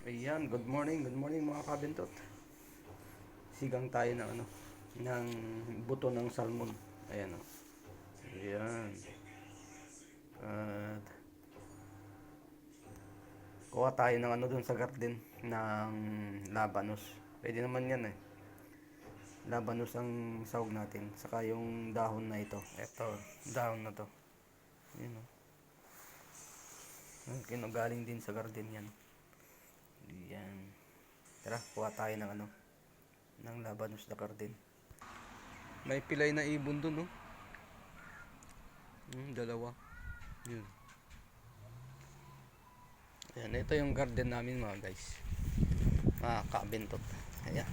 Ayan, good morning mga kabintot. Sigang tayo ng ng buto ng salmon. Ayan o. Ayan. At kuha tayo ng dun sa garden ng labanos. Pwede naman yan eh. Labanos ang sahog natin. Saka yung dahon na ito. Ito, dahon na to. Ayan o. Galing din sa garden yan. Ayan. Tara, kuha tayo ng ng labanos na garden. May pilay na ibon dun, no? Dalawa. Yun. Ayan, ito yung garden namin mga guys. Mga kabintot. Ayan.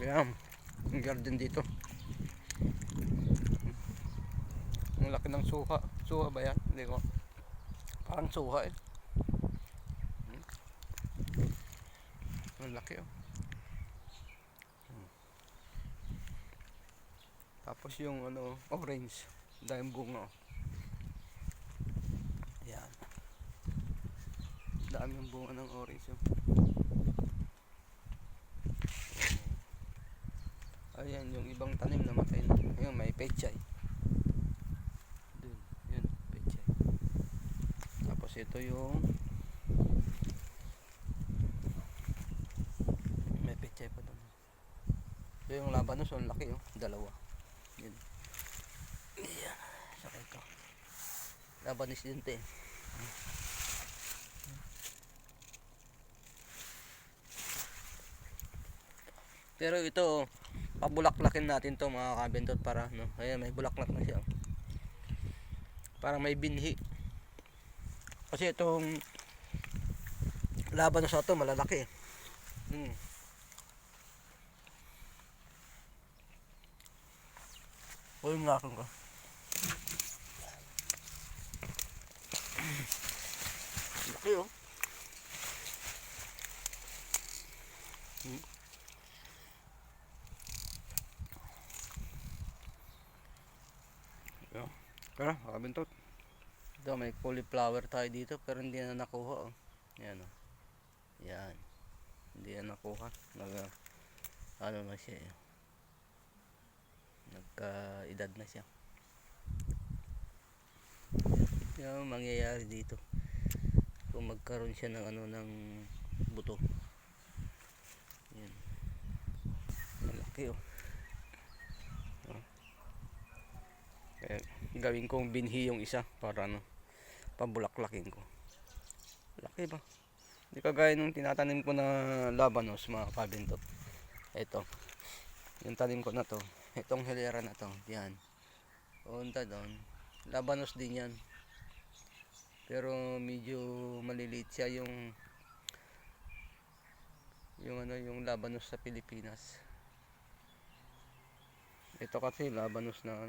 Ayan. Yung garden dito. Ang laki ng suha. Suha ba yan? Hindi ko. Parang suha eh. Ang laki oh. Tapos yung orange. Dahil bunga oh. Ayan. Dami yung bunga ng orange oh. Ayan yung ibang tanim na matay na. Ayun may pechay. Dun, yun, pechay. Tapos ito yung may pechay pa doon. Ito yung labanos, ang laki oh, dalawa. Yun. Ayan, saka ito. Labanis din ito eh. Pero ito, pabulaklakin natin to mga kabintot para ayan may bulaklak na siya. Parang may binhi. Kasi itong labanos na to malalaki. Uy, nga ko. Laki oh. Ayan. Tara, kabintot. Ito, may cauliflower tayo dito pero hindi na nakuha oh. Ayan oh. Ayan. Hindi na nakuha. Na siya eh. Nagka-edad na siya. Yung mangyayari dito kung magkaroon siya ng ng buto. Ayan. Malaki oh. Kaya gawin kong binhi yung isa para pabulaklakin ko. Laki ba? Hindi kagaya nung tinatanim ko na labanos mga kabintot. Ito. Yung tanim ko na to. Itong hilera na to. Yan. Punta doon. Labanos din yan. Pero medyo maliliit siya yung labanos sa Pilipinas. Ito kasi labanos na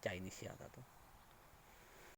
Chinese yata to.